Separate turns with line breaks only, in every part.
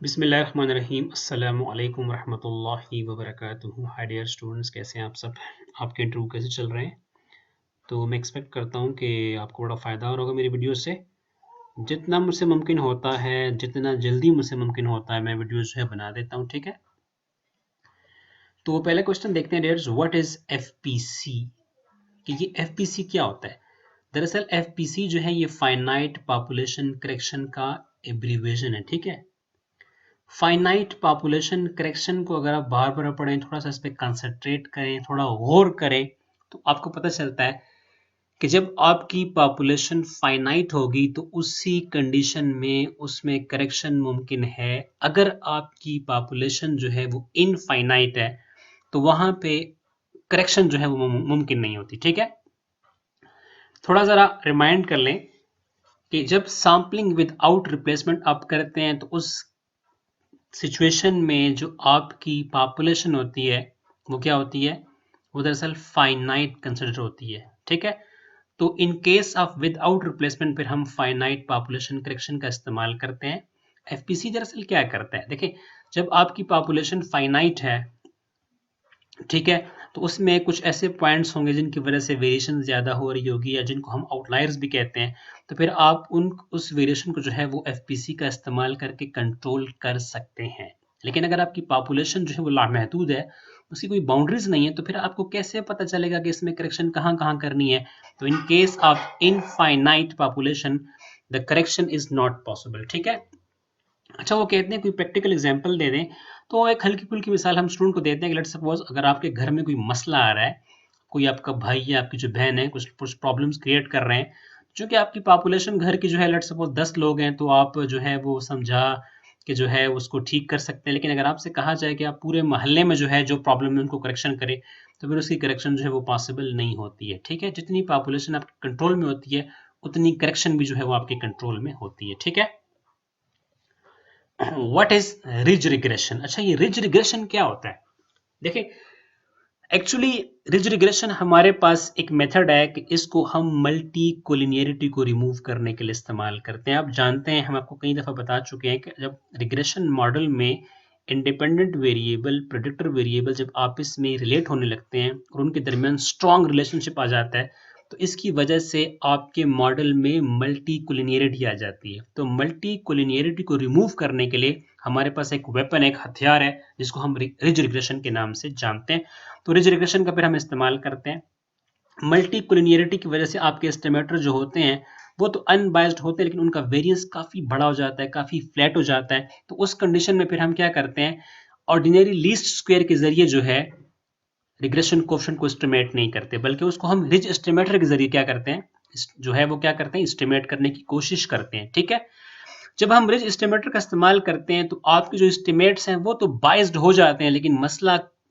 बिस्मिल्लाहिर्रहमानिर्रहीम अस्सलामु अलैकुम रहमतुल्लाहि व बरकातुहू। हाय डियर स्टूडेंट्स, कैसे हैं आप सब? आपके इंटरव्यू कैसे चल रहे हैं? तो मैं एक्सपेक्ट करता हूँ कि आपको बड़ा फ़ायदा हो रहा होगा मेरी वीडियो से। जितना मुझसे मुमकिन होता है, जितना जल्दी मुझसे मुमकिन होता है, मैं वीडियो जो है बना देता हूँ, ठीक है? तो पहले क्वेश्चन देखते हैं डियर्स, व्हाट इज़ एफपीसी? कि ये एफपीसी क्या होता है? दरअसल एफपीसी जो है ये फाइनाइट पॉपुलेशन करेक्शन का एब्रीविएशन है, ठीक है? फाइनाइट पॉपुलेशन करेक्शन को अगर आप बार बार पढ़ें, थोड़ा सा इस पर कंसंट्रेट करें, थोड़ा गौर करें, तो आपको पता चलता है कि जब आपकी पॉपुलेशन फाइनाइट होगी तो उसी कंडीशन में उसमें करेक्शन मुमकिन है। अगर आपकी पॉपुलेशन जो है वो इनफाइनाइट है तो वहां पे करेक्शन जो है वो मुमकिन नहीं होती, ठीक है? थोड़ा ज़रा रिमाइंड कर लें कि जब सैम्पलिंग विदाउट रिप्लेसमेंट आप करते हैं तो उस सिचुएशन में जो आपकी पॉपुलेशन होती है वो क्या होती है? वो दरअसल फाइनाइट कंसिडर होती है, ठीक है? तो in case of without replacement फिर हम फाइनाइट पॉपुलेशन करेक्शन का इस्तेमाल करते हैं। एफपीसी दरअसल क्या करता है? देखिए, जब आपकी पॉपुलेशन फाइनाइट है, ठीक है, तो उसमें कुछ ऐसे पॉइंट्स होंगे जिनकी वजह से वेरिएशन ज़्यादा हो रही होगी या जिनको हम आउटलायर्स भी कहते हैं, तो फिर आप उस वेरिएशन को जो है वो एफपीसी का इस्तेमाल करके कंट्रोल कर सकते हैं। लेकिन अगर आपकी पॉपुलेशन जो है वो लामहदूद है, उसकी कोई बाउंड्रीज नहीं है, तो फिर आपको कैसे पता चलेगा कि इसमें करेक्शन कहाँ कहाँ करनी है? तो in case of infinite population the correction is not possible, ठीक है? अच्छा, वो कहते हैं कोई प्रैक्टिकल एग्जांपल दे दें, तो एक हल्की-फुल्की मिसाल हम स्टूडेंट को देते हैं कि लेट्स सपोज अगर आपके घर में कोई मसला आ रहा है, कोई आपका भाई या आपकी जो बहन है कुछ प्रॉब्लम्स क्रिएट कर रहे हैं, चूँकि आपकी पॉपुलेशन घर की जो है लेट्स सपोज 10 लोग हैं, तो आप जो है वो समझा के जो है उसको ठीक कर सकते हैं। लेकिन अगर आपसे कहा जाए कि आप पूरे मोहल्ले में जो है जो प्रॉब्लम है उनको करेक्शन करें, तो फिर उसकी करेक्शन जो है वो पॉसिबल नहीं होती है, ठीक है? जितनी पॉपुलेशन आपके कंट्रोल में होती है, उतनी करेक्शन भी जो है वो आपके कंट्रोल में होती है, ठीक है? What is ridge regression? अच्छा, ये रिज रिग्रेशन क्या होता है? देखिए, एक्चुअली रिज रिग्रेशन हमारे पास एक मेथड है कि इसको हम मल्टी कोलिनियरिटी को रिमूव करने के लिए इस्तेमाल करते हैं। आप जानते हैं, हम आपको कई दफ़ा बता चुके हैं कि जब रिग्रेशन मॉडल में इंडिपेंडेंट वेरिएबल प्रेडिक्टर वेरिएबल जब आपस में रिलेट होने लगते हैं और उनके दरमियान स्ट्रॉन्ग रिलेशनशिप आ जाता है, तो इसकी वजह से आपके मॉडल में मल्टी कोलिनियरिटी आ जाती है। तो मल्टी कोलिनियरिटी को रिमूव करने के लिए हमारे पास एक वेपन, एक हथियार है जिसको हम रिज रिग्रेशन के नाम से जानते हैं। तो रिज रिग्रेशन का फिर हम इस्तेमाल करते हैं। मल्टी कोलिनियरिटी की वजह से आपके एस्टिमेटर जो होते हैं वो तो अनबायस्ड होते हैं, लेकिन उनका वेरिएंस काफ़ी बड़ा हो जाता है, काफ़ी फ्लैट हो जाता है। तो उस कंडीशन में फिर हम क्या करते हैं, ऑर्डिनरी लीस्ट स्क्वायर के जरिए जो है रिग्रेशन कोएफिशिएंट को एस्टिमेट नहीं करते, बल्कि उसको हम रिज एस्टिमेटर के जरिए क्या करते हैं, जो है वो क्या करते हैं, एस्टिमेट करने की कोशिश करते हैं, ठीक है? जब हम रिज एस्टिमेटर का इस्तेमाल करते हैं तो आपके जो एस्टिमेट्स हैं वो तो बाइस्ड हो जाते हैं, लेकिन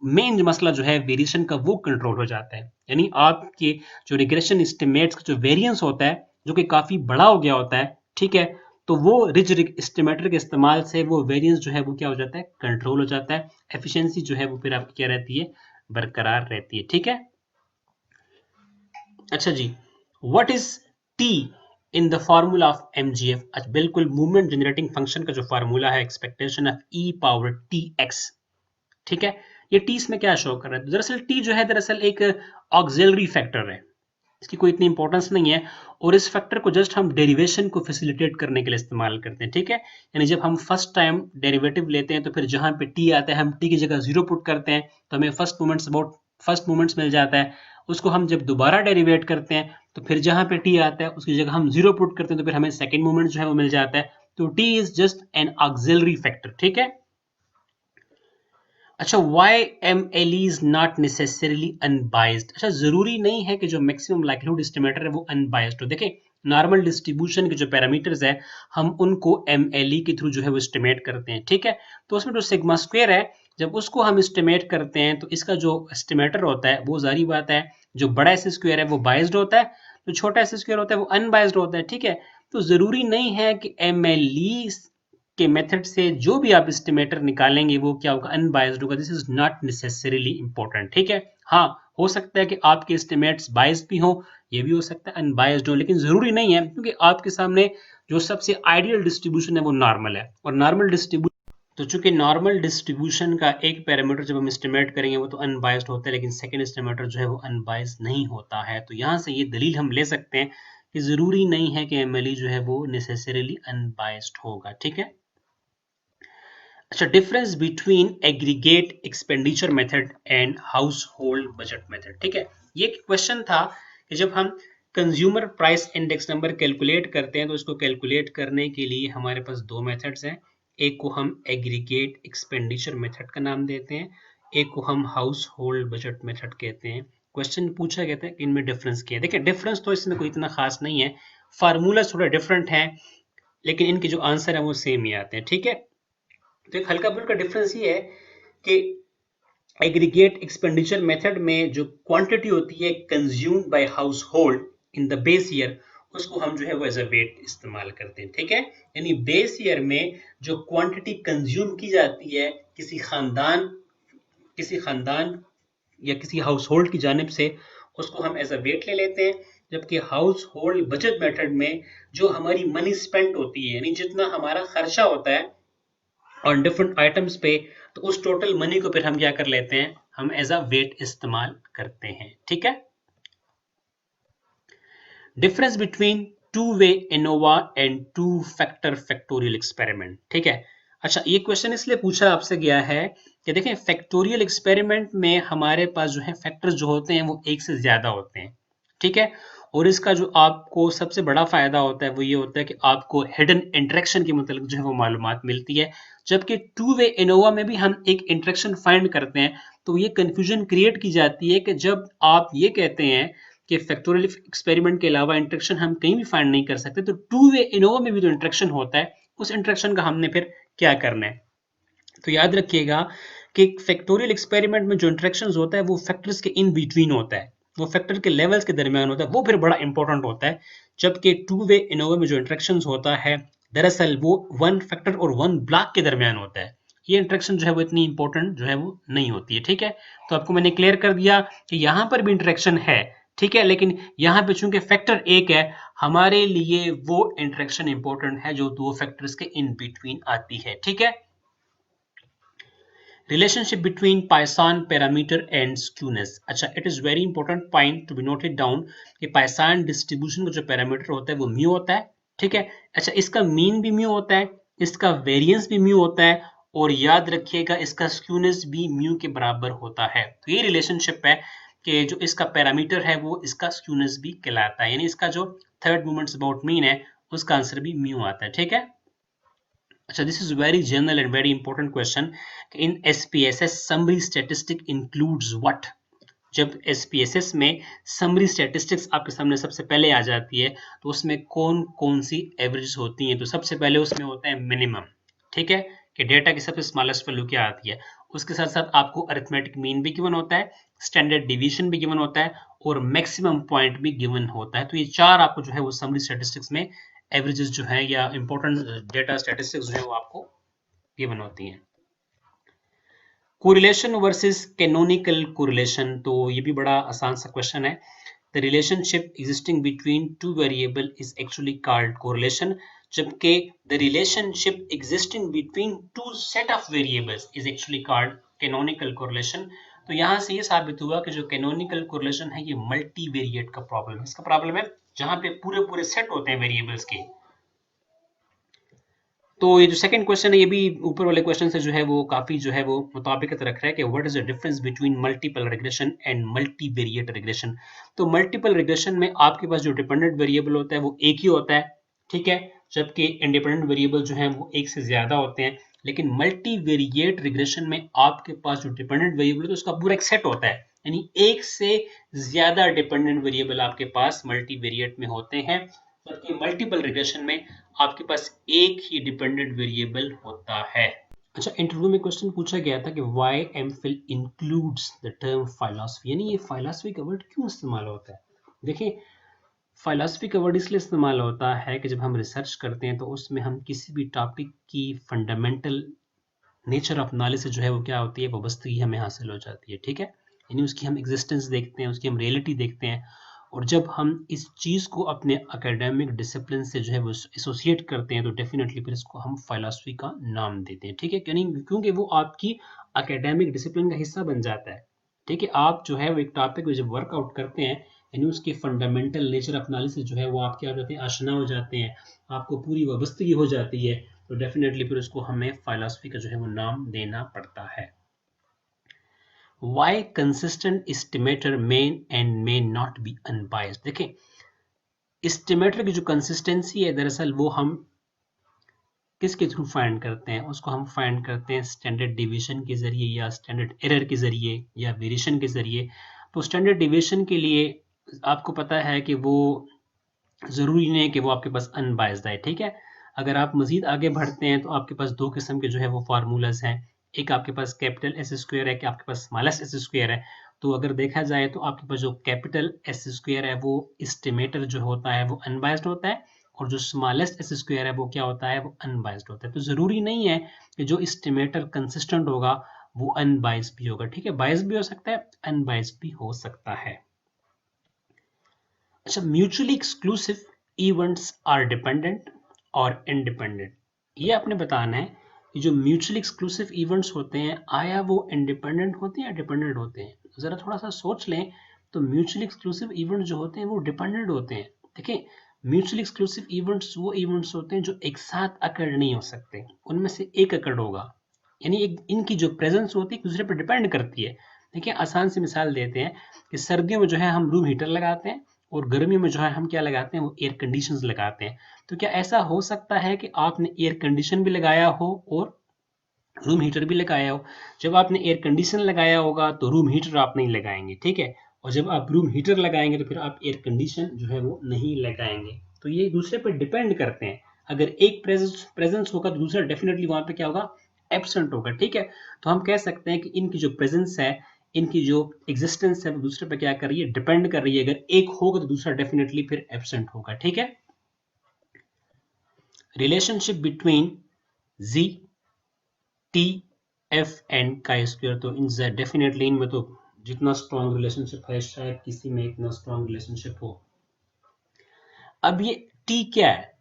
मेन मसला जो है वेरिएशन का वो कंट्रोल हो जाता है। यानी आपके जो रिग्रेशन एस्टिमेट्स का जो वेरिएंस होता है, जो कि काफ़ी बड़ा हो गया होता है, ठीक है, तो वो रिज एस्टिमेटर के इस्तेमाल से वो वेरिएंस जो है वो क्या हो जाता है, कंट्रोल हो जाता है। एफिशिएंसी जो है वो फिर आपकी क्या रहती है, बरकरार रहती है, ठीक है? अच्छा जी, what is T in the formula of MGF? अच्छा, बिल्कुल मूवमेंट जनरेटिंग फंक्शन का जो फार्मूला है, expectation of E power T X, ठीक है? ये टी इसमें क्या शो कर रहा है? तो दरअसल टी जो है दरअसल एक ऑक्सिलरी फैक्टर है, इसकी कोई इतनी इंपॉर्टेंस नहीं है, और इस फैक्टर को जस्ट हम डेरिवेशन को फैसिलिटेट करने के लिए इस्तेमाल करते हैं, ठीक है? यानी जब हम फर्स्ट टाइम डेरिवेटिव लेते हैं तो फिर जहां पे टी आता है हम टी की जगह जीरो पुट करते हैं, तो हमें फर्स्ट मोमेंट्स मिल जाता है। उसको हम जब दोबारा डेरिवेट करते हैं तो फिर जहां पे टी आता है उसकी जगह हम जीरो पुट करते हैं, तो फिर हमें सेकेंड मोमेंट जो है वो मिल जाता है। तो T is just an auxiliary factor, ठीक है? अच्छा, why M L is not necessarily unbiased? अच्छा, जरूरी नहीं है कि जो मैक्सिमम लाइक्लीहुड एस्टिमेटर है वो अनबाइज्ड हो। देखिए, नॉर्मल डिस्ट्रीब्यूशन के जो पैरामीटर्स है हम उनको एम एल ई के थ्रू जो है वो एस्टिमेट करते हैं, ठीक है? तो उसमें जो सिग्मा स्क्वायर है, जब उसको हम एस्टिमेट करते हैं तो इसका जो एस्टिमेटर होता है वो जारी बात है, जो बड़ा एस स्क्वायर है वो बाइज्ड होता है, जो छोटा एस स्क्वायर होता है वो अनबाइज्ड होता है, ठीक है? तो जरूरी नहीं है कि एम एल ई के मेथड से जो भी आप एस्टिमेटर निकालेंगे वो क्या होगा, अनबायस्ड होगा। This is not necessarily important, ठीक है? हाँ, हो सकता है कि आपके एस्टिमेट्स बायस्ड भी हो, ये भी हो सकता है अनबायस्ड हो, लेकिन जरूरी नहीं है, क्योंकि आपके सामने जो सबसे आइडियल डिस्ट्रीब्यूशन है वो नॉर्मल है, और नॉर्मल डिस्ट्रीब्यूशन तो चूंकि नॉर्मल डिस्ट्रीब्यूशन का एक पैरामीटर जब हम एस्टिमेट करेंगे वो तो अनबायस्ड होता है, लेकिन सेकंड एस्टिमेटर जो है वो अनबायस्ड नहीं होता है। तो यहाँ से ये दलील हम ले सकते हैं कि जरूरी नहीं है कि एमएलई जो है वो नेसेसरीली अनबायस्ड होगा। ठीक है। अच्छा, difference between aggregate expenditure method and house hold budget method. ठीक है, ये क्वेश्चन था कि जब हम consumer price index number calculate करते हैं तो इसको कैलकुलेट करने के लिए हमारे पास दो मेथड्स हैं। एक को हम एग्रीगेट एक्सपेंडिचर मेथड का नाम देते हैं, एक को हम हाउस होल्ड बजट मेथड कहते हैं। क्वेश्चन पूछा गया था कि इनमें डिफरेंस क्या है। देखिए, डिफरेंस तो इसमें कोई इतना खास नहीं है, फार्मूला थोड़ा डिफरेंट है, लेकिन इनके जो आंसर है वो सेम ही आते हैं। ठीक है, तो एक हल्का फुल्का डिफरेंस ये है कि एग्रीगेट एक्सपेंडिचर मेथड में जो क्वांटिटी होती है consumed by house hold in the base year, उसको हम जो है वो एज अ वेट इस्तेमाल करते हैं। ठीक है, यानी बेस ईयर में जो क्वांटिटी कंज्यूम की जाती है किसी खानदान या किसी हाउस होल्ड की जानिब से, उसको हम एज अ वेट ले लेते हैं। जबकि हाउस होल्ड बजट मेथड में जो हमारी मनी स्पेंड होती है, यानी जितना हमारा खर्चा होता है ऑन डिफरेंट आइटम्स पे, तो उस टोटल मनी को फिर हम क्या कर लेते हैं, हम एज अ वेट इस्तेमाल करते हैं। ठीक है। Difference between two way ANOVA and two factor factorial experiment. ठीक है। अच्छा, ये क्वेश्चन इसलिए पूछा आपसे गया है कि देखें, फैक्टोरियल एक्सपेरिमेंट में हमारे पास जो है फैक्टर्स जो होते हैं वो एक से ज्यादा होते हैं। ठीक है, और इसका जो आपको सबसे बड़ा फायदा होता है वो ये होता है कि आपको हिडन इंटरेक्शन के मतलब जो है वो मालूमात मिलती है। जबकि टू वे एनोवा में भी हम एक इंटरेक्शन फाइंड करते हैं, तो ये कंफ्यूजन क्रिएट की जाती है कि जब आप ये कहते हैं कि फैक्टोरियल एक्सपेरिमेंट के अलावा इंटरेक्शन हम कहीं भी फाइंड नहीं कर सकते, तो टू वे एनोवा में भी जो इंटरेक्शन होता है उस इंटरेक्शन का हमने फिर क्या करना है। तो याद रखिएगा कि फैक्टोरियल एक्सपेरिमेंट में जो इंटरेक्शन होता है वो फैक्टर्स के इन बिटवीन होता है, वो फैक्टर के लेवल्स के दरमियान होता है, वो फिर बड़ा इंपॉर्टेंट होता है। जबकि टू वे एनोवा में जो इंटरेक्शन होता है दरअसल वो वन फैक्टर और वन ब्लॉक के दरमियान होता है। ये इंटरेक्शन जो है वो इतनी इंपॉर्टेंट जो है वो नहीं होती है। ठीक है, तो आपको मैंने क्लियर कर दिया कि यहाँ पर भी इंटरेक्शन है। ठीक है, लेकिन यहाँ पे चूंकि फैक्टर एक है, हमारे लिए वो इंटरेक्शन इंपॉर्टेंट है जो दो फैक्टर्स के इन बिटवीन आती है। ठीक है। Relationship between Poisson parameter and skewness. अच्छा, it is very important point to be noted down कि Poisson distribution का जो पैरामीटर होता है वो म्यू होता है। ठीक है। अच्छा, इसका मीन भी म्यू होता है, इसका वेरिएंस भी म्यू होता है, और याद रखिएगा इसका स्क्यूनेस भी म्यू के बराबर होता है। तो ये रिलेशनशिप है कि जो इसका पैरामीटर है वो इसका स्क्यूनेस भी कहलाता है, यानी इसका जो थर्ड मोमेंट्स अबाउट मीन है उसका आंसर भी म्यू आता है। ठीक है। अच्छा, this is very general and very important question. In SPSS summary statistic includes what. जब SPSS में समरी स्टैटिस्टिक्स आपके सामने सबसे पहले आ जाती है तो उसमें कौन कौन सी एवरेज होती हैं। तो सबसे पहले उसमें होता है मिनिमम। ठीक है, कि डेटा की सबसे स्मॉलेस्ट वैल्यू क्या आती है। उसके साथ साथ आपको अरिथमेटिक मीन भी गिवन होता है, स्टैंडर्ड डिवीजन भी गिवन होता है, और मैक्सिमम पॉइंट भी गिवन होता है। तो ये चार आपको जो है वो समरी स्टैटिस्टिक्स में एवरेजेस जो है या इंपॉर्टेंट डेटा स्टैटिस्टिक्स जो है वो आपको गिवन होती हैं। कोरिलेशन वर्सेस कैनोनिकल कोरिलेशन, तो ये भी बड़ा आसान सा क्वेश्चन है। The relationship existing between two variable is actually called correlation, जबकि the relationship existing between two set of variables is actually called canonical correlation. तो यहाँ से ये साबित हुआ कि जो कैनोनिकल कोरिलेशन है ये मल्टीवेरिएट का प्रॉब्लम है। इसका प्रॉब्लम है जहाँ पे पूरे पूरे सेट होते हैं वेरिएबल्स के। तो ये जो सेकंड क्वेश्चन है ये भी ऊपर वाले क्वेश्चन से जो है वो काफी जो है वो मुताबिकत रख रहा है कि what is the difference between multiple regression and multivariate regression. तो मल्टीपल रिग्रेशन में आपके पास जो डिपेंडेंट वेरिएबल होता है वो एक ही होता है। ठीक है, जबकि इंडिपेंडेंट वेरिएबल जो है वो एक से ज्यादा होते हैं। लेकिन मल्टीवेरिएट रिग्रेशन में आपके पास जो डिपेंडेंट वेरिएबल है तो उसका पूरा एक सेट होता है, यानी एक से ज्यादा डिपेंडेंट वेरिएबल आपके पास मल्टीवेरिएट में होते हैं। जबकि मल्टीपल रिग्रेशन में आपके पास एक ही डिपेंडेंट वेरिएबल होता है। अच्छा, इंटरव्यू में क्वेश्चन पूछा गया था कि why MPhil includes the term philosophy, यानी ये फिलॉसफी का वर्ड क्यों इस्तेमाल होता है। देखिए, फिलॉसफी का वर्ड इसलिए इस्तेमाल होता है कि जब हम रिसर्च करते हैं तो उसमें हम किसी भी टॉपिक की फंडामेंटल नेचर ऑफ नॉलेज से जो है वो क्या होती है, वाबस्तगी हमें हासिल हो जाती है। ठीक है, यानी उसकी हम एग्जिस्टेंस देखते हैं, उसकी हम रियलिटी देखते हैं, और जब हम इस चीज़ को अपने एकेडमिक डिसिप्लिन से जो है वो एसोसिएट करते हैं तो डेफिनेटली फिर इसको हम फिलॉसफी का नाम देते हैं, ठीक है, क्योंकि वो आपकी एकेडमिक डिसिप्लिन का हिस्सा बन जाता है, ठीक है। आप जो है वो एक टॉपिक को जब वर्कआउट करते हैं यानी उसके फंडामेंटल नेचर ऑफ एनालिसिस जो है वो आप क्या हो जाते हैं, आशना हो जाते हैं, आपको पूरी वाबस्तगी हो जाती है, तो डेफिनेटली फिर उसको हमें फिलॉसफी का जो है वो नाम देना पड़ता है। Why consistent estimator may and may not be unbiased? देखिए, एस्टिमेटर की जो कंसिस्टेंसी है दरअसल वो हम किसके थ्रू फाइंड करते हैं, उसको हम फाइंड करते हैं स्टैंडर्ड डिवीजन के जरिए या स्टैंडर्ड एरर के जरिए या वेरिएशन के जरिए। तो स्टैंडर्ड डिवीजन के लिए आपको पता है कि वो ज़रूरी नहीं है कि वो आपके पास अनबायस्ड है, ठीक है। अगर आप मज़ीद आगे बढ़ते हैं तो आपके पास दो किस्म के जो है वो फार्मूलाज हैं। एक आपके पास कैपिटल एस स्क्वायर है कि आपके पास स्मॉल एस स्क्वायर है। तो अगर देखा जाए तो आपके पास जो कैपिटल एस स्क्वायर है वो एस्टिमेटर जो होता है वो अनबायस्ड होता है, और जो स्मॉलेस्ट एस स्क्वायर है वो क्या होता है, वो अनबायस्ड होता है। तो ज़रूरी नहीं है कि जो एस्टिमेटर कंसिस्टेंट होगा वो अनबायस्ड भी होगा, ठीक है। बायस्ड भी हो सकता है, अनबायस्ड भी हो सकता है। अच्छा, mutually exclusive events are dependent और इंडिपेंडेंट, ये आपने बताना है कि जो म्यूचुअली एक्सक्लूसिव इवेंट्स होते हैं आया वो इंडिपेंडेंट होते हैं या डिपेंडेंट होते हैं। ज़रा थोड़ा सा सोच लें, तो म्यूचुअली एक्सक्लूसिव इवेंट जो होते हैं वो डिपेंडेंट होते हैं। देखिए, म्यूचुअली एक्सक्लूसिव इवेंट्स वो इवेंट्स होते हैं जो एक साथ अकर नहीं हो सकते, उनमें से एक अकर होगा, यानी एक इनकी जो प्रेजेंस होती है एक दूसरे पर डिपेंड करती है। देखिए, आसान सी मिसाल देते हैं कि सर्दियों में जो है हम रूम हीटर लगाते हैं और गर्मियों में जो है हम क्या लगाते हैं, वो एयर कंडीशंस लगाते हैं। तो क्या ऐसा हो सकता है कि आपने एयर कंडीशन भी लगाया हो और रूम हीटर भी लगाया हो? जब आपने एयर कंडीशन लगाया होगा तो रूम हीटर आप नहीं लगाएंगे, ठीक है, और जब आप रूम हीटर लगाएंगे तो फिर आप एयर कंडीशन जो है वो नहीं लगाएंगे। तो ये एक दूसरे पर डिपेंड करते हैं। अगर एक प्रेजेंस होगा तो दूसरा डेफिनेटली वहां पे क्या होगा, एब्सेंट होगा, ठीक है। तो हम कह सकते हैं कि इनकी जो प्रेजेंस है, इनकी जो एग्जिस्टेंस है वो दूसरे पर क्या कर रही है, डिपेंड कर रही है। अगर एक होगा तो दूसरा डेफिनेटली फिर एब्सेंट होगा, ठीक है। Relationship between ji, T, F and chi square, तो इन डेफिनेटली इनमें तो जितना स्ट्रॉन्ग रिलेशनशिप है शायद किसी में इतना स्ट्रॉन्ग रिलेशनशिप हो। अब ये टी क्या है,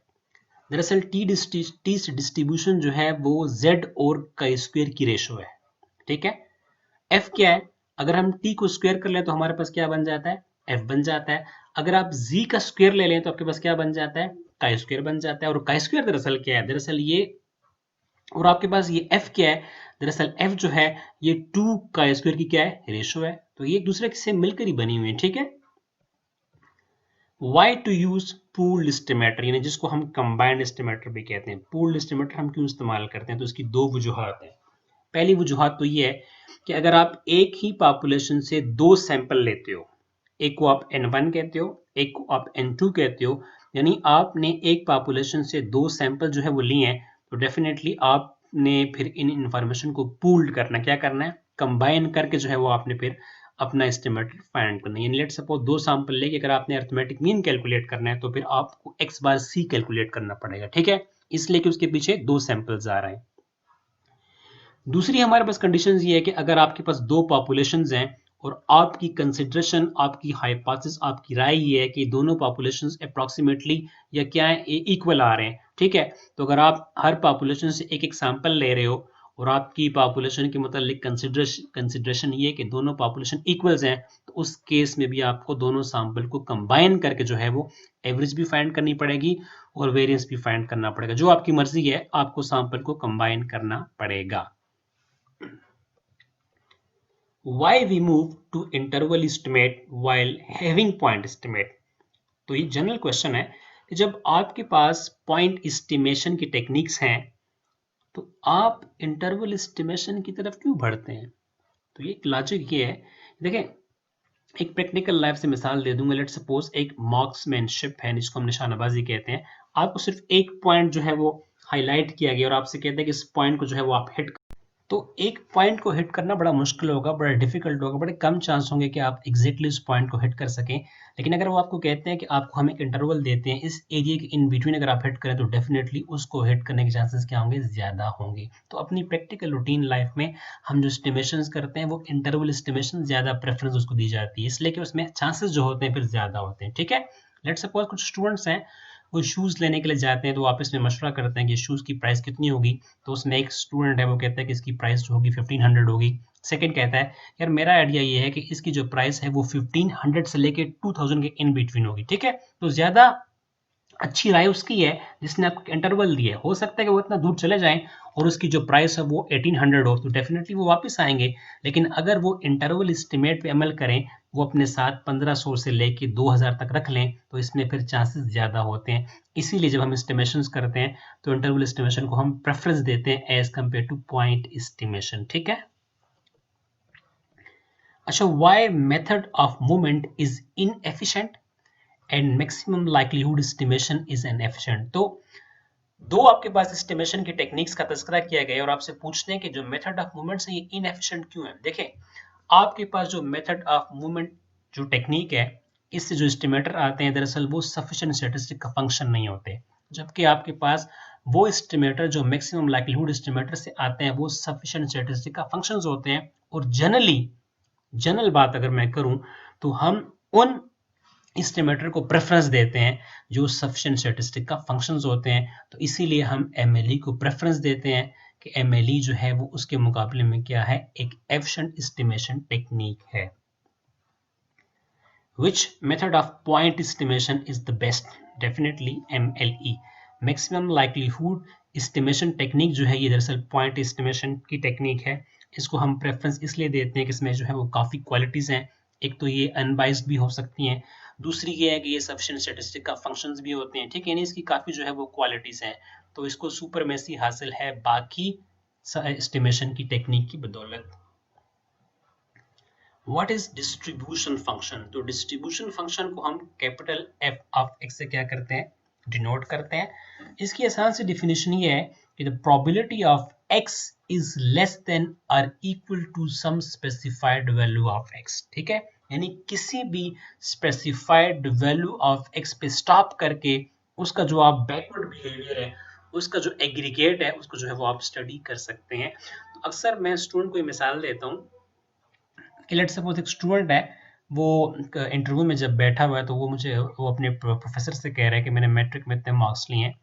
दरअसल टी डिस्ट्रीब्यूशन जो है वो z और काई स्क्वायर की रेशो है, ठीक है। f क्या है, अगर हम t को स्क्वायर कर ले तो हमारे पास क्या बन जाता है, f बन जाता है। अगर आप z का स्क्वायर ले लें तो आपके पास क्या बन जाता है, काई स्क्वायर बन जाता है। और काई स्क्वायर दरअसल क्या है, दरअसल ये, और आपके पास ये f क्या है, दरअसल f जो है ये 2 काई स्क्वायर की क्या है, रेशो है। तो ये एक दूसरे से मिलकर ही बनी हुई है, ठीक है। Why to use pooled estimator, यानी जिसको हम combined estimator भी कहते हैं। pooled estimator हम क्यों इस्तेमाल करते हैं, तो इसकी दो वजूहात हैं। पहली वजूहात तो ये है कि अगर आप एक ही पॉपुलेशन से दो सैंपल लेते हो, एक को आप N1 कहते हो, एक को आप N2 कहते हो, यानी आपने एक पॉपुलेशन से दो सैंपल जो है वो लिए हैं, तो डेफिनेटली आपने फिर इन इंफॉर्मेशन को पूल्ड करना, क्या करना है, कंबाइन करके जो है वो आपने फिर अपना एस्टिमेट फाइंड करना है। यानी लेट सपोज दो सैंपल लेके अगर आपने अरिथमेटिक मीन कैलकुलेट करना है तो फिर आपको x बार c कैलकुलेट करना पड़ेगा, ठीक है, इसलिए कि उसके पीछे दो सैंपल्स आ रहे हैं। दूसरी हमारे पास कंडीशन ये है कि अगर आपके पास दो पॉपुलेशंस हैं और आपकी कंसिडरेशन, आपकी हाइपोथेसिस, आपकी राय ये है कि दोनों पॉपुलेशंस अप्रॉक्सीमेटली या क्या है, इक्वल आ रहे हैं, ठीक है। तो अगर आप हर पॉपुलेशन से एक एक सैंपल ले रहे हो और आपकी पॉपुलेशन के मतलब कंसिडरेशन ये है कि दोनों पॉपुलेशन इक्वल्स हैं, तो उस केस में भी आपको दोनों सैंपल को कंबाइन करके जो है वो एवरेज भी फाइंड करनी पड़ेगी और वेरिएंस भी फाइंड करना पड़ेगा। जो आपकी मर्जी है, आपको सैंपल को कंबाइन करना पड़ेगा। Why we move to interval estimate while having point estimate? तो ये जनरल क्वेश्चन है कि जब आपके पास पॉइंट एस्टिमेशन की टेक्निक्स हैं तो आप इंटरवल एस्टिमेशन की तरफ क्यों बढ़ते हैं? तो ये लॉजिक ये है, देखें, एक प्रैक्टिकल लाइफ से मिसाल दे दूंगा। लेट सपोज एक मार्क्समैनशिप है जिसको हम निशानाबाजी कहते हैं। आपको सिर्फ एक पॉइंट जो है वो हाईलाइट किया गया और आपसे कहते हैं कि इस पॉइंट को जो है वो आप हिट तो एक पॉइंट को हिट करना बड़ा मुश्किल होगा, बड़ा डिफिकल्ट होगा, बड़े कम चांस होंगे कि आप एग्जैक्टली उस पॉइंट को हिट कर सकें। लेकिन अगर वो आपको कहते हैं कि आपको हम एक इंटरवल देते हैं, इस एरिया के इन बिटवीन अगर आप हिट करें, तो डेफिनेटली उसको हिट करने के चांसेस क्या होंगे, ज़्यादा होंगे। तो अपनी प्रैक्टिकल रूटीन लाइफ में हम जो एस्टिमेशंस करते हैं वो इंटरवल एस्टिमेशन ज़्यादा प्रेफरेंस उसको दी जाती है, इसलिए कि उसमें चांसेस जो होते हैं फिर ज़्यादा होते हैं। ठीक है, लेट्स सपोज कुछ स्टूडेंट्स हैं, वो शूज़ लेने के लिए जाते हैं, तो आपस में मशवरा करते हैं कि शूज़ की प्राइस कितनी होगी। तो उसमें एक स्टूडेंट है, वो कहता है कि इसकी प्राइस जो होगी 1500 होगी। सेकंड कहता है यार मेरा आइडिया ये है कि इसकी जो प्राइस है वो 1500 से लेके 2000 के इन बिटवीन होगी। ठीक है, तो ज़्यादा अच्छी राय उसकी है जिसने आपको इंटरवल दिया है। हो सकता है कि वो इतना दूर चले जाएं और उसकी जो प्राइस है वो 1800 हो, तो डेफिनेटली वो वापस आएंगे। लेकिन अगर वो इंटरवल एस्टिमेट पे अमल करें, वो अपने साथ 1500 से लेके 2000 तक रख लें, तो इसमें फिर चांसेस ज़्यादा होते हैं। इसीलिए जब हम एस्टिमेशंस करते हैं तो इंटरवल एस्टिमेशन को हम प्रेफरेंस देते हैं as compared to point estimation. ठीक है, अच्छा, why method of movement is inefficient and maximum likelihood estimation is inefficient. तो दो आपके पास एस्टिमेशन की टेक्निक्स का तस्करा किया गया और आपसे पूछते हैं कि जो मेथड ऑफ मूवमेंट है ये इनएफिशिएंट क्यों है। देखें, आपके पास जो मेथड ऑफ मूवमेंट जो टेक्निक है, इससे जो एस्टिमेटर आते हैं दरअसल वो सफिशिएंट स्टैटिस्टिक का फंक्शन नहीं होते, जबकि आपके पास वो एस्टिमेटर जो मैक्सिमम लाइक्लीहुड एस्टिमेटर से आते हैं वो सफिशिएंट स्टैटिस्टिक का फंक्शंस होते हैं। और जनरल बात अगर मैं करूं तो हम उन एस्टिमेटर को प्रेफरेंस देते हैं जो सफिशिएंट स्टैटिस्टिक का फंक्शंस होते हैं। तो इसीलिए हम एमएलई को प्रेफरेंस देते हैं कि एमएलई जो है वो उसके मुकाबले में क्या है, एक एफिशिएंट एस्टिमेशन टेक्निक है। Which method of point estimation is the best? Definitely MLE, maximum likelihood estimation technique जो है ये दरअसल पॉइंट एस्टिमेशन की टेक्निक है। इसको हम प्रेफरेंस इसलिए देते हैं कि इसमें जो है वो काफ़ी क्वालिटीज़ हैं। एक तो ये अनबाइस्ड भी हो सकती हैं, दूसरी ये है कि ये सफिशिएंट स्टैटिस्टिक का फंक्शंस भी होते हैं। ठीक है, यानी इसकी काफ़ी जो है वो क्वालिटीज़ हैं, तो इसको सुपरमेसी हासिल है बाकी एस्टिमेशन की टेक्निक की बदौलत। What is distribution function? तो डिस्ट्रीब्यूशन फंक्शन को हम कैपिटल एफ ऑफ एक्स से क्या करते हैं, डिनोट करते हैं। इसकी आसान सी डिफिनेशन ये है कि the probability of X is less than और equal to some specified value of X. ठीक है, यानी किसी भी स्पेसिफाइड वैल्यू ऑफ एक्स पे स्टॉप करके उसका जो आप बैकवर्ड बिहेवियर है, उसका जो एग्रीगेट है, उसको जो है वो आप स्टडी कर सकते हैं। तो अक्सर मैं स्टूडेंट को ये मिसाल देता हूँ कि लेट्स सपोज एक स्टूडेंट है, वो इंटरव्यू में जब बैठा हुआ है तो वो अपने प्रोफेसर से कह रहा है कि मैंने मैट्रिक में इतने मार्क्स लिए हैं,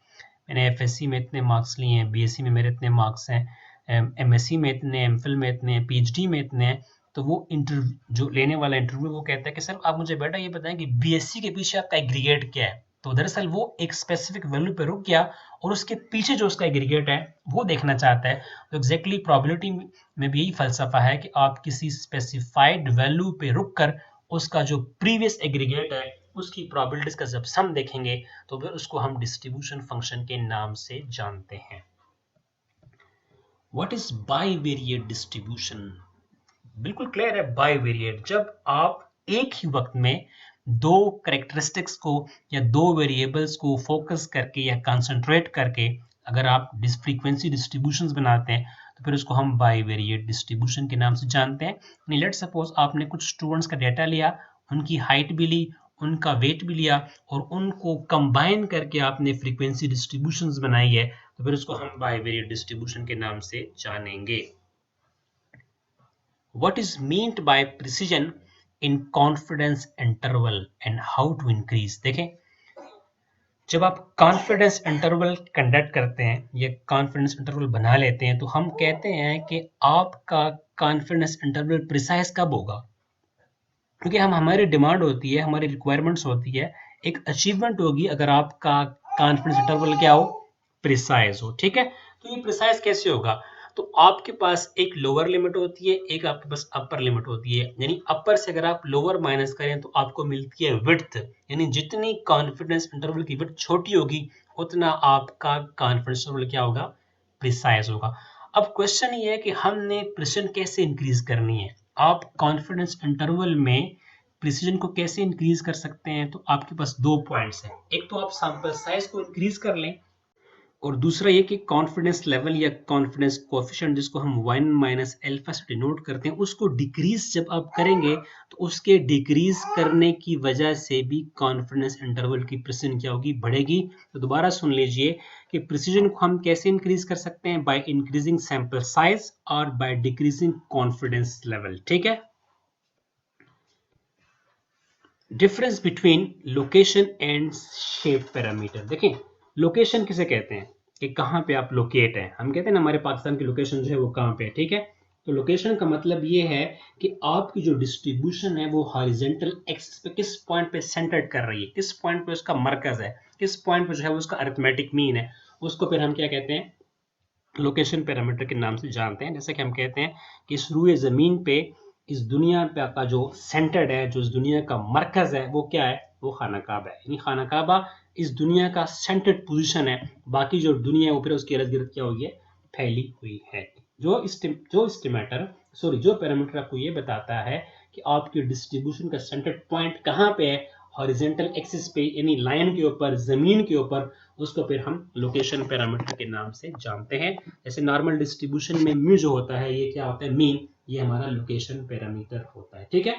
मैंने एफएससी में इतने मार्क्स लिए हैं, बीएससी में मेरे इतने मार्क्स हैं, एमएससी में इतने, एमफिल में इतने, पीएचडी में इतने हैं। तो वो इंटरव्यू जो लेने वाला इंटरव्यू वो कहता है कि सर आप मुझे बेटा ये बताएं कि बीएससी के पीछे आपका एग्रीगेट क्या है। तो दरअसल वो एक स्पेसिफिक वैल्यू पे रुक गया और उसके पीछे जो उसका एग्रीगेट है वो देखना चाहता है। तो एग्जैक्टली प्रोबेबिलिटी में भी यही फलसफा है कि आप किसी स्पेसिफाइड वैल्यू पे रुक कर उसका जो प्रीवियस एग्रीगेट है उसकी प्रोबेबिलिटीज का जब सम देखेंगे तो फिर उसको हम डिस्ट्रीब्यूशन फंक्शन के नाम से जानते हैं। What is bivariate distribution? बिल्कुल क्लियर है, बाईवेरिएट जब आप एक ही वक्त में दो करेक्टरिस्टिक्स को या दो वेरिएबल्स को फोकस करके या कंसंट्रेट करके अगर आप फ्रीक्वेंसी डिस्ट्रीब्यूशंस बनाते हैं तो फिर उसको हम बाईवेरिएट डिस्ट्रीब्यूशन के नाम से जानते हैं। लेट्स सपोज आपने कुछ स्टूडेंट्स का डेटा लिया, उनकी हाइट भी ली, उनका वेट भी लिया और उनको कंबाइन करके आपने फ्रीक्वेंसी डिस्ट्रीब्यूशंस बनाई है, तो फिर उसको हम बाईवेरिएट डिस्ट्रीब्यूशन के नाम से जानेंगे। What is meant by precision in confidence interval and how to increase? देखें, जब आप कॉन्फिडेंस इंटरवल कंडक्ट करते हैं या कॉन्फिडेंस इंटरवल बना लेते हैं तो हम कहते हैं कि आपका कॉन्फिडेंस इंटरवल प्रिसाइज कब होगा, क्योंकि हमारी डिमांड होती है, हमारी रिक्वायरमेंट्स होती है, एक अचीवमेंट होगी अगर आपका कॉन्फिडेंस इंटरवल क्या हो, प्रिसाइज हो। ठीक है, तो ये प्रिसाइज कैसे होगा? तो आपके पास एक लोअर लिमिट होती है, एक आपके पास अपर लिमिट होती है, यानी अपर से अगर आप लोअर माइनस करें तो आपको मिलती है विड्थ, यानी जितनी कॉन्फिडेंस इंटरवल की विड्थ छोटी होगी उतना आपका कॉन्फिडेंस इंटरवल क्या होगा, प्रिसाइज होगा। अब क्वेश्चन ये है कि हमने प्रिसिजन कैसे इंक्रीज करनी है। आप कॉन्फिडेंस इंटरवल में प्रिसीजन को कैसे इंक्रीज कर सकते हैं? तो आपके पास दो पॉइंट्स हैं। एक तो आप सैंपल साइज को इंक्रीज कर लें और दूसरा ये कि कॉन्फिडेंस लेवल या कॉन्फिडेंस कोएफिशिएंट जिसको हम 1 माइनस अल्फा से डिनोट करते हैं, उसको डिक्रीज जब आप करेंगे तो उसके डिक्रीज करने की वजह से भी कॉन्फिडेंस इंटरवल की प्रिसिजन क्या होगी, बढ़ेगी। तो दोबारा सुन लीजिए कि प्रिसिजन को हम कैसे इंक्रीज कर सकते हैं, बाय इंक्रीजिंग सैंपल साइज और बाय डिक्रीजिंग कॉन्फिडेंस लेवल। ठीक है। Difference between location and shape parameter. देखें, लोकेशन किसे कहते हैं कि कहाँ पे आप लोकेट हैं। हम कहते हैं ना हमारे पाकिस्तान की लोकेशन जो है वो कहाँ पे है। ठीक है। तो लोकेशन का मतलब ये है कि आपकी जो डिस्ट्रीब्यूशन है वो हॉरिजॉन्टल एक्सिस पे किस पॉइंट पे सेंटर्ड कर रही है, किस पॉइंट पे उसका मरकज है, किस पॉइंट पे जो है वो उसका अरिथमेटिक मीन है, उसको फिर हम क्या कहते हैं, लोकेशन पैरामीटर के नाम से जानते हैं। जैसे कि हम कहते हैं कि इस रूए ज़मीन पे, इस दुनिया पे का जो सेंटर्ड है, जो इस दुनिया का मरकज है, वो क्या है, वो खाना काबा है। यानी खाना काबा इस दुनिया का सेंटर्ड पोजीशन है, बाकी जो दुनिया है वो फिर उसके इर्द गिर्द क्या हुई है, फैली हुई है। जो पैरामीटर आपको ये बताता है कि आपकी डिस्ट्रीब्यूशन का सेंटर्ड पॉइंट कहाँ पे है, हॉरिजॉन्टल एक्सिस पे, यानी लाइन के ऊपर, जमीन के ऊपर, उसको फिर हम लोकेशन पैरामीटर के नाम से जानते हैं। जैसे नॉर्मल डिस्ट्रीब्यूशन में म्यू जो होता है, ये क्या होता है, मीन, ये हमारा लोकेशन पैरामीटर होता है। ठीक है।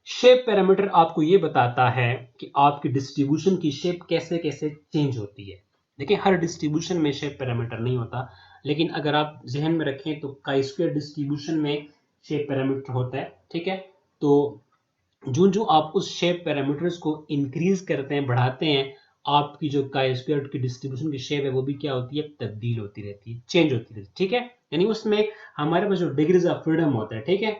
शेप पैरामीटर आपको ये बताता है कि आपकी डिस्ट्रीब्यूशन की शेप कैसे कैसे चेंज होती है। देखिए, हर डिस्ट्रीब्यूशन में शेप पैरामीटर नहीं होता, लेकिन अगर आप जहन में रखें तो काई स्क्वायर डिस्ट्रीब्यूशन में शेप पैरामीटर होता है। ठीक है। तो जो जो आप उस शेप पैरामीटर्स को इंक्रीज करते हैं, बढ़ाते हैं, आपकी जो काई स्क्वायर की डिस्ट्रीब्यूशन की शेप है वो भी क्या होती है, तब्दील होती रहती है, चेंज होती रहती है। ठीक है। यानी उसमें हमारे पास जो डिग्रीज ऑफ फ्रीडम होता है, ठीक है,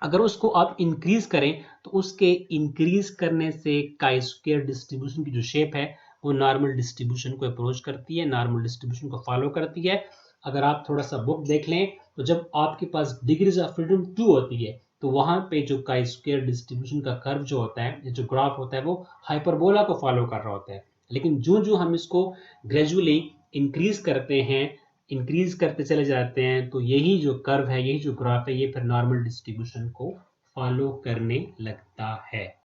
अगर उसको आप इंक्रीज करें तो उसके इंक्रीज करने से काई स्क्वायर डिस्ट्रीब्यूशन की जो शेप है वो नॉर्मल डिस्ट्रीब्यूशन को अप्रोच करती है, नॉर्मल डिस्ट्रीब्यूशन को फॉलो करती है। अगर आप थोड़ा सा बुक देख लें तो जब आपके पास डिग्रीज ऑफ फ्रीडम 2 होती है तो वहां पे जो काई स्क्वायर डिस्ट्रीब्यूशन का कर्व जो होता है, जो ग्राफ होता है, वो हाइपरबोला को फॉलो कर रहा होता है। लेकिन जो जो हम इसको ग्रेजुअली इंक्रीज करते हैं, इंक्रीज करते चले जाते हैं, तो यही जो कर्व है, यही जो ग्राफ है, ये फिर नॉर्मल डिस्ट्रीब्यूशन को फॉलो करने लगता है।